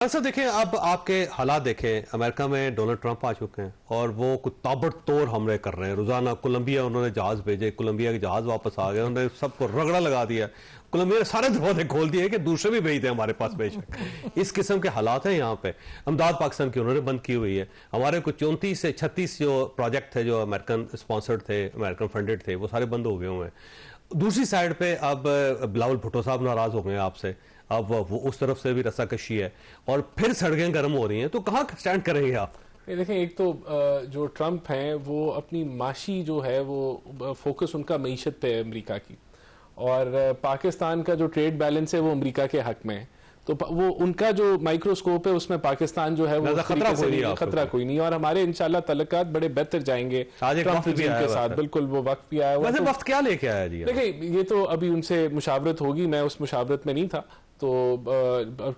ऐसा देखें, अब आपके हालात देखें, अमेरिका में डोनाल्ड ट्रंप आ चुके हैं और वो कुछ ताबड़तोड़ हमले कर रहे हैं रोजाना। कोलंबिया उन्होंने जहाज भेजे, कोलंबिया के जहाज वापस आ गए, उन्होंने सबको रगड़ा लगा दिया। कोलंबिया ने सारे दरवाजे खोल दिए कि दूसरे भी भेजते हैं हमारे पास बेशक। इस किस्म के हालात हैं यहाँ पे। अमदाद पाकिस्तान की उन्होंने बंद की हुई है। हमारे कुछ 34 से 36 जो प्रोजेक्ट थे जो अमेरिकन स्पॉन्सर्ड थे, अमेरिकन फंडेड थे, वो सारे बंद हो गए हुए हैं। दूसरी साइड पे अब बिलावल भुट्टो साहब नाराज हो गए आपसे, अब वो उस तरफ से भी रस्साकशी है और फिर सड़कें गर्म हो रही हैं, तो कहाँ स्टैंड करेंगे आप? देखें, एक तो जो ट्रंप हैं वो अपनी माशी जो है वो फोकस उनका मईशत पे है अमेरिका की, और पाकिस्तान का जो ट्रेड बैलेंस है वो अमेरिका के हक में है। तो वो उनका जो माइक्रोस्कोप है उसमें पाकिस्तान जो है वो खतरा कोई नहीं, और हमारे इंशाल्लाह तल्लुकात बड़े बेहतर जाएंगे ट्रंप रिजीम के साथ। बिल्कुल वो वक्त भी आया हुआ। वक्त क्या लेके आया जी? देखिए, ये तो अभी उनसे मुशावरत होगी, मैं उस मुशावरत में नहीं था, तो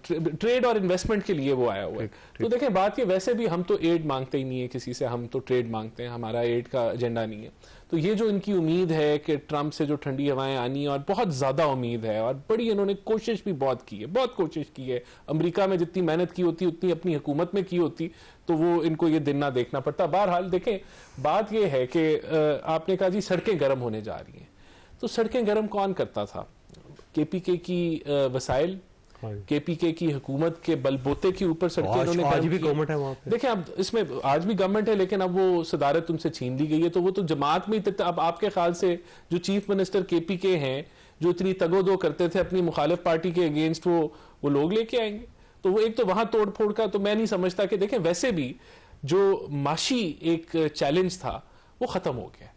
ट्रेड और इन्वेस्टमेंट के लिए वो आया हुआ है। तो देखें, बात ये, वैसे भी हम तो एड मांगते ही नहीं है किसी से, हम तो ट्रेड मांगते हैं, हमारा एड का एजेंडा नहीं है। तो ये जो इनकी उम्मीद है कि ट्रंप से जो ठंडी हवाएं आनी है, और बहुत ज्यादा उम्मीद है, और बड़ी इन्होंने कोशिश भी बहुत की है, बहुत कोशिश की है। अमेरिका में जितनी मेहनत की होती उतनी अपनी हुकूमत में की होती, तो वो इनको ये दिन ना देखना पड़ता। बहरहाल देखें, बात ये है कि आपने कहा जी सड़कें गर्म होने जा रही हैं, तो सड़कें गर्म कौन करता था? केपीके की वसाइल, केपीके की हुकूमत के बलबोते के ऊपर सड़कें इन्होंने आज भी गवर्नमेंट है वहां पे। देखिए, अब इसमें आज भी गवर्नमेंट है, लेकिन अब वो सदारत उनसे छीन ली गई है, तो वो तो जमात में अब आपके ख्याल से जो चीफ मिनिस्टर केपीके हैं, जो इतनी तगोदो करते थे अपनी मुखालिफ पार्टी के अगेंस्ट, वो लोग लेके आएंगे? तो वो एक तो वहां तोड़ फोड़ का तो मैं नहीं समझता कि देखें, वैसे भी जो माशी एक चैलेंज था वो खत्म हो गया।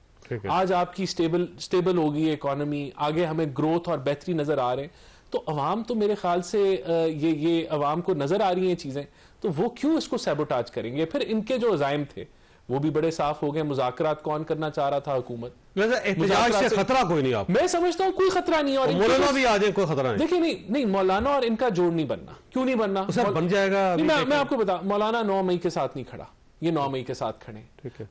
आज आपकी स्टेबल होगी इकोनॉमी, आगे हमें ग्रोथ और बेहतरी नजर आ रहे हैं। तो अवाम तो मेरे ख्याल से ये अवाम को नजर आ रही हैं चीजें, तो वो क्यों इसको सैबोटाज करेंगे? फिर इनके जो अज़ाइम थे वो भी बड़े साफ हो गए। मुज़ाकरात कौन करना चाह रहा था? हुकूमत। से खतरा कोई नहीं आप? मैं समझता हूँ कोई खतरा नहीं, और मौलाना भी आ जाए कोई खतरा नहीं। देखिए, नहीं मौलाना और इनका जोड़ नहीं बनना। क्यों नहीं बनना? बन जाएगा। मैं आपको बता, मौलाना 9 मई के साथ नहीं खड़ा, ये 9 मई के साथ खड़े।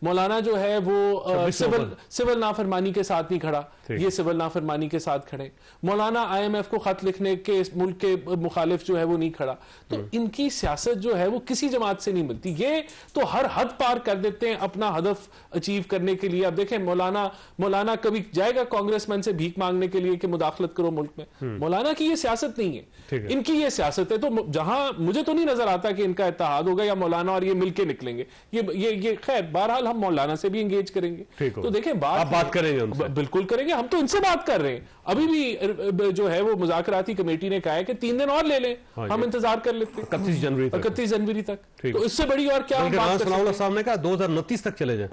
मौलाना जो है वो सिविल नाफरमानी के साथ नहीं खड़ा, ये सिविल नाफरमानी के साथ खड़े। मौलाना IMF को खत लिखने के मुल्क के मुखालिफ जो है वो नहीं खड़ा। तो इनकी सियासत जो है वो किसी जमात से नहीं मिलती। ये तो हर हद पार कर देते हैं अपना हदफ अचीव करने के लिए। अब देखें, मौलाना कभी जाएगा कांग्रेसमैन से भीख मांगने के लिए कि मुदाखलत करो मुल्क में? मौलाना की ये सियासत नहीं है, इनकी ये सियासत है। तो जहां मुझे तो नहीं नजर आता कि इनका इत्तेहाद होगा या मौलाना और ये मिलके निकलेंगे। ये खैर, बहरहाल हम मौलाना से भी एंगेज करेंगे। तो देखें, बात करेंगे उनसे, बिल्कुल करेंगे, हम तो उनसे बात कर रहे हैं। अभी भी जो है वो मुज़ाकराती कमेटी ने कहा है कि 3 दिन और ले लें, हम इंतजार कर लेते हैं 31 जनवरी तक। तो इससे बड़ी और क्या साहब ने कहा 2029 तक चले जाए।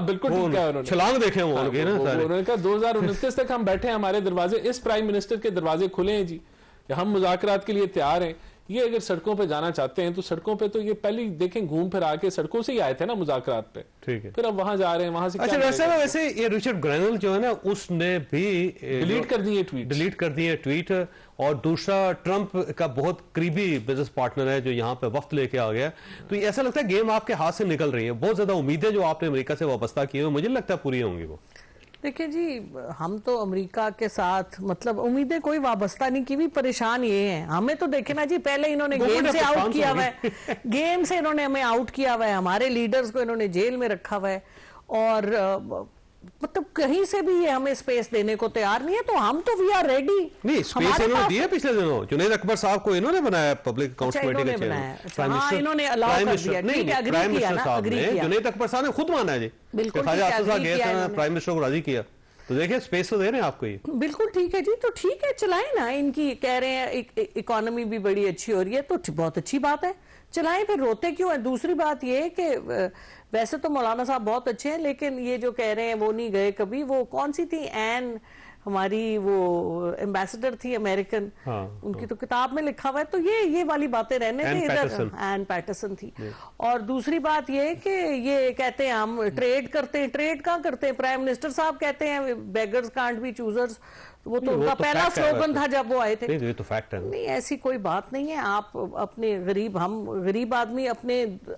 बिल्कुल ठीक है, उन्होंने छलांग देखे उन्होंने कहा 2029 तक हम बैठे हैं, हमारे दरवाजे, इस प्राइम मिनिस्टर के दरवाजे खुले हैं जी, हम मुज़ाकरात के लिए तैयार हैं। ये अगर सड़कों पे जाना चाहते हैं तो सड़कों पे तो ये पहले देखें, घूम फिर आके सड़कों से ही आए थे ना मुज़ाकरात पे, ठीक है, फिर अब वहां जा रहे हैं, वहां से अच्छा। वैसे ये रिचर्ड ग्रैनल जो है ना, उसने भी डिलीट कर दिए ट्वीट। और दूसरा, ट्रंप का बहुत करीबी बिजनेस पार्टनर है जो यहाँ पे वफ्त लेके आ गया। तो ऐसा लगता है गेम आपके हाथ से निकल रही है। बहुत ज्यादा उम्मीदें जो आपने अमेरिका से वाबस्ता की है, मुझे लगता है पूरी होंगी वो। देखिए जी, हम तो अमेरिका के साथ मतलब उम्मीदें कोई वाबस्ता नहीं की, भी परेशान ये हैं। हमें तो देखे ना जी, पहले इन्होंने गेम से आउट किया हुआ है, गेम से इन्होंने हमें आउट किया हुआ है, हमारे लीडर्स को इन्होंने जेल में रखा हुआ है, और मतलब कहीं से भी ये हमें स्पेस देने को तैयार नहीं है। तो हम तो वी आर रेडी। नहीं, स्पेस इन्होंने दिया पिछले दिनों। जुनैद अकबर साहब को इन्होंने बनाया पब्लिक अकाउंट्स कमेटी के चेयरमैन। इन्होंने अलाउ कर दिया, ठीक है, प्राइम मिनिस्टर साहब ने, जुनैद अकबर साहब ने खुद माना है जी, बिल्कुल प्राइम मिनिस्टर को राजी किया। तो देखिए, स्पेस तो दे रहे हैं आपको ये। बिल्कुल ठीक है जी, तो ठीक है, चलाएं ना। इनकी कह रहे हैं इकोनॉमी भी बड़ी अच्छी हो रही है, तो बहुत अच्छी बात है, चलाएं, फिर रोते क्यों है? दूसरी बात ये है कि वैसे तो मौलाना साहब बहुत अच्छे हैं, लेकिन ये जो कह रहे हैं वो नहीं गए कभी। वो कौन सी थी, एन, हमारी वो एम्बेसडर थी अमेरिकन, उनकी तो किताब में लिखा हुआ है। तो ये वाली बातें रहने थे इधर। एन पैटरसन थी। और दूसरी बात ये कि ये कहते हैं हम ट्रेड करते हैं, ट्रेड कहाँ करते हैं? प्राइम मिनिस्टर साहब कहते हैं बेगर्स कांट बी चूजर्स। वो तो उनका पहला स्लोगन था जब वो आए थे। नहीं, ये तो फैक्ट है। नहीं, ऐसी कोई बात नहीं है। आप अपने हम गरीब आदमी अपने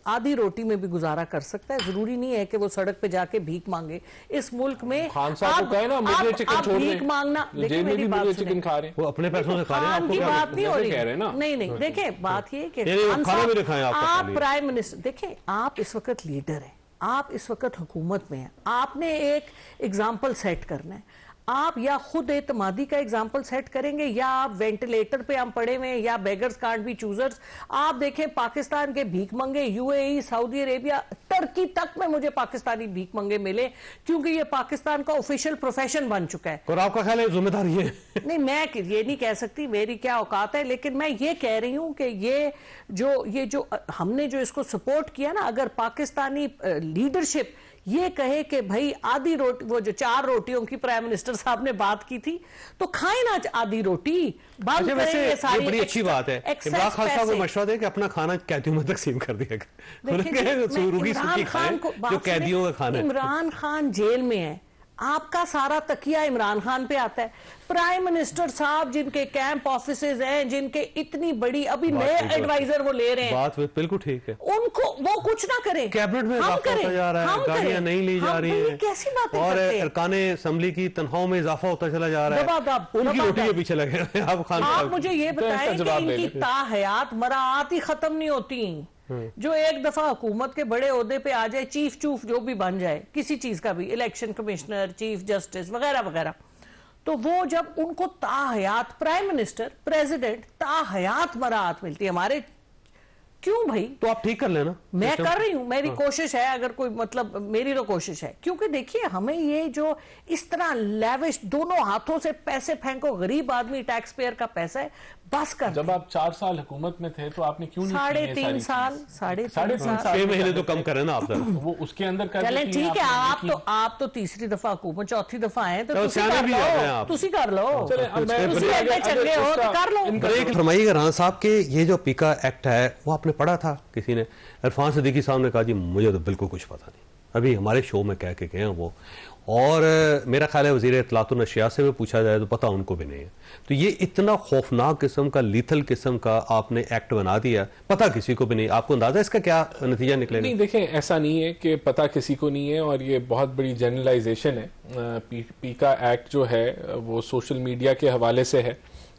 आधी रोटी में भी गुजारा कर सकता है, जरूरी नहीं है कि वो सड़क पे जाके भीख मांगे। इस मुल्क में खान साहब को कहे ना मुझे चिकन छोड़ भीख मांगना, देखिए मेरी बात सुनिए, चिकन खा रहे हैं वो अपने पैसों से खा रहे हैं, खान आपको की क्या बात नहीं हो रही, कह रहे हैं ना। नहीं देखें, बात ये कि नहीं, खान खाना भी नहीं खाया साहब, आपका आप खाली। प्राइम मिनिस्टर, देखें आप इस वक्त लीडर हैं, आप इस वक्त हुकूमत में हैं, आपने एक एग्जाम्पल सेट करना है। आप या खुद एतमादी का एग्जाम्पल सेट करेंगे या आप वेंटिलेटर पे हम पड़े हुए हैं या बेगर्स कांट बी चूजर्स। आप देखें पाकिस्तान के भीख मंगे यूएई, सऊदी अरेबिया, टर्की तक में मुझे पाकिस्तानी भीख मंगे मिले, क्योंकि ये पाकिस्तान का ऑफिशियल प्रोफेशन बन चुका है। और आपका ख्याल है जिम्मेदारी है? नहीं, मैं ये नहीं कह सकती मेरी क्या औकात है, लेकिन मैं ये कह रही हूं कि ये जो हमने जो इसको सपोर्ट किया ना, अगर पाकिस्तानी लीडरशिप ये कहे कि भाई आधी रोटी, वो जो 4 रोटियों की प्राइम मिनिस्टर साहब ने बात की थी, तो खाए ना आधी रोटी, बंद अच्छा, वैसे करें सारी। ये बड़ी अच्छी बात है। इमरान खान साहब को मशवरा दे कि अपना खाना कैदियों में तकसीम कर दिया जो कैदियों का खाना है। इमरान खान जेल में है, आपका सारा तकिया इमरान खान पे आता है। प्राइम मिनिस्टर साहब जिनके कैंप ऑफिसेज हैं, जिनके इतनी बड़ी अभी नए एडवाइजर वो ले रहे हैं, बात बिल्कुल ठीक है, उनको वो कुछ ना करें, कैबिनेट में इजाफा होता जा रहा है, गाड़ियां नहीं ली जा रही हैं, कैसी बातें और करते हैं? अरकान असेंबली की तनख्वाहों में इजाफा होता चला जा रहा है, उनकी रोटी के पीछे लगे हैं। आप मुझे ये बताएं कि इनकी ताहयात मराआत ही खत्म नहीं होती। जो एक दफा हुकूमत के बड़े ओहदे पे आ जाए, चीफ चूफ जो भी बन जाए किसी चीज का भी, इलेक्शन कमिश्नर, चीफ जस्टिस वगैरह वगैरह, तो वो जब उनको ताहयात प्राइम मिनिस्टर, प्रेसिडेंट ताहयात मराहत मिलती है, हमारे क्यों भाई? तो आप ठीक कर लेना। मैं कर रही हूं, मेरी कोशिश है, अगर कोई मतलब मेरी तो कोशिश है, क्योंकि देखिए हमें ये जो इस तरह लेविश दोनों हाथों से पैसे फेंको, गरीब आदमी टैक्स पेयर का पैसा है, बस कर। जब आप 4 साल हुकूमत में थे तो आपने क्यों नहीं 3.5 साल, 3.5 साल, 6 महीने तो कम करें ना आप सर। वो उसके अंदर कर चलें देती हैं ठीक है, आपने आप तो तीसरी दफा हुकूमत, चौथी दफा आए तो तो तुसी सियाने कर भी लो, जाते हैं आप। तुसी कर लो, चलें, अब मैं तुसी उसके अगले आगे- चल रहे हो तो कर लो। ब्रेक फरमाइएगा। राणा साहब के ये जो पीका एक्ट है वो आपने पढ़ा था? किसी ने, इरफान सिद्दीकी साहब ने कहा जी मुझे तो बिल्कुल कुछ पता नहीं, अभी हमारे शो में कह के गए हैं वो, और मेरा ख्याल है वज़ीर इत्तलात व नशियात से भी पूछा जाए तो पता उनको भी नहीं है। तो ये इतना खौफनाक किस्म का, लीथल किस्म का आपने एक्ट बना दिया, पता किसी को भी नहीं। आपको अंदाजा इसका क्या नतीजा निकलेगा? नहीं देखें, ऐसा नहीं है कि पता किसी को नहीं है, और ये बहुत बड़ी जनरलाइजेशन है। पीका एक्ट जो है वो सोशल मीडिया के हवाले से है,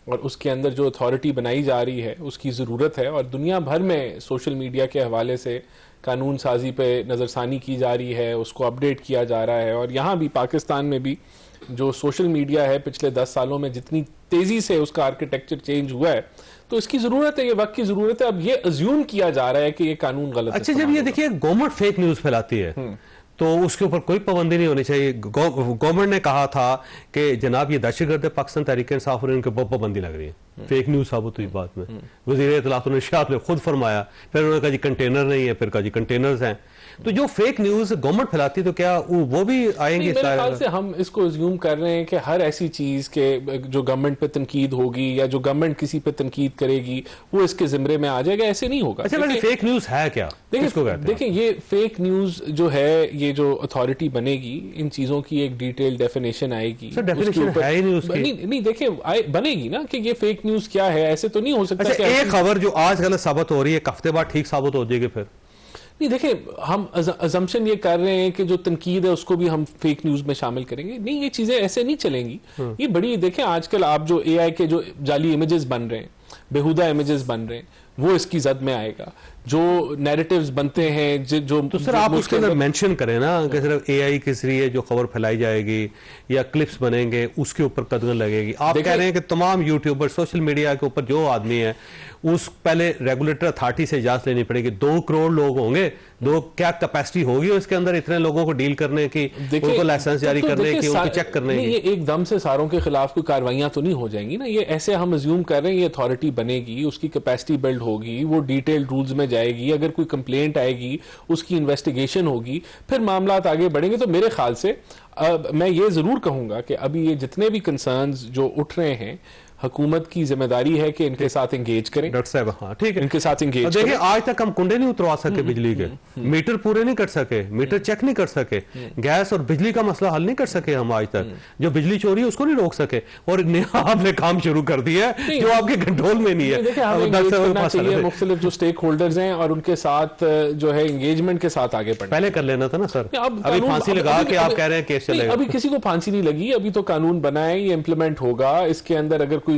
और उसके अंदर जो अथॉरिटी बनाई जा रही है उसकी ज़रूरत है, और दुनिया भर में सोशल मीडिया के हवाले से कानून साजी पे नज़रसानी की जा रही है, उसको अपडेट किया जा रहा है। और यहाँ भी पाकिस्तान में भी जो सोशल मीडिया है पिछले 10 सालों में जितनी तेज़ी से उसका आर्किटेक्चर चेंज हुआ है, तो इसकी ज़रूरत है, ये वक्त की ज़रूरत है। अब ये अज्यूम किया जा रहा है कि ये कानून गलत है। अच्छा, जब ये देखिए गवर्नमेंट फेक न्यूज़ फैलाती है तो उसके ऊपर कोई पाबंदी नहीं होनी चाहिए। गवर्नमेंट ने कहा था कि जनाब ये दहशतगर्द पाकिस्तान तहरीक इंसाफ, और इनके बहुत पाबंदी लग रही है, फेक न्यूज़ साबित हुई बात में। वज़ीर इत्तलात व नशियात ने खुद फरमाया, फिर उन्होंने कहा जी कंटेनर नहीं है, फिर कहा जी कंटेनर्स हैं। तो जो फेक न्यूज़ गवर्नमेंट फैलाती तो क्या वो भी आएंगे? मेरे ख्याल से हम इसको अज्यूम कर रहे हैं कि हर ऐसी चीज के जो गवर्नमेंट पे तनकीद होगी या जो गवर्नमेंट किसी पे तनकीद करेगी वो इसके जिम्मे में आ जाएगा, ऐसे नहीं होगा। अच्छा, वैसे फेक न्यूज़ है क्या? देखिए ये फेक न्यूज जो है, ये जो अथॉरिटी बनेगी, इन चीजों की एक डिटेल डेफिनेशन आएगी। डेफिनेशन है ही नहीं उसकी। नहीं देखिए बनेगी ना कि ये फेक न्यूज क्या है, ऐसे तो नहीं हो सकता। अच्छा, एक खबर जो आज गलत साबित हो रही है, एक हफ्ते बाद ठीक साबित हो जाएगी फिर? नहीं देखिए, हम अजम्पशन ये कर रहे हैं कि जो तनकीद है उसको भी हम फेक न्यूज में शामिल करेंगे। नहीं, ये चीजें ऐसे नहीं चलेंगी। ये बड़ी, देखें आजकल आप जो एआई के जो जाली इमेजेस बन रहे हैं, बेहुदा इमेजेस बन रहे हैं, वो इसकी जद में आएगा। जो नैरेटिव्स बनते हैं जो तो सर आप उसके अंदर मेंशन करें ना कि सिर्फ एआई के जरिए जो खबर फैलाई जाएगी या क्लिप्स बनेंगे उसके ऊपर कदम लगेगी। आप कह रहे हैं कि तमाम यूट्यूबर, सोशल मीडिया के ऊपर जो आदमी है उस पहले रेगुलेटर अथॉरिटी से इजाजत लेनी पड़ेगी। 2 करोड़ लोग होंगे, क्या कैपेसिटी होगी उसके अंदर इतने लोगों को डील करने की, उनको लाइसेंस जारी करने की, उनको चेक करने की? ये एकदम से सारों के खिलाफ कोई कार्रवाइयां तो नहीं हो जाएंगी ना। ये ऐसे हम अज्यूम कर रहे हैं, ये अथॉरिटी बनेगी, उसकी कैपेसिटी बिल्ड होगी, वो डिटेल्ड रूल्स में जाएगी, अगर कोई कंप्लेंट आएगी उसकी इन्वेस्टिगेशन होगी, फिर मामला आगे बढ़ेंगे। तो मेरे ख्याल से मैं ये जरूर कहूंगा कि अभी ये जितने भी कंसर्न्स जो उठ रहे हैं, हुकूमत की जिम्मेदारी है कि इनके साथ एंगेज करें, डॉक्टर साहब हाँ ठीक है, इनके साथ एंगेज देखिए करें। आज तक हम कुंडे नहीं उतरवा सके बिजली के, मीटर पूरे नहीं कर सके, मीटर चेक नहीं कर सके, गैस और बिजली का मसला हल नहीं कर सके हम आज तक, जो बिजली चोरी है उसको नहीं रोक सके, और नया आपने काम शुरू कर दिया है जो आपके कंट्रोल में नहीं है। देखिए हमें अब एंगेज डॉक्टर साहब करना पास चाहिए आना मुख्तलिफ जो स्टेक होल्डर्स हैं और उनके साथ जो है एंगेजमेंट के साथ आगे बढ़ना। पहले कर लेना था ना सर, अब अभी कानून- फांसी लगा के आप कह रहे हैं केस नहीं, चलेगा। अभी किसी को फांसी नहीं लगी, अभी तो कानून बना है, ये इम्प्लीमेंट होगा। इसके अंदर अगर कोई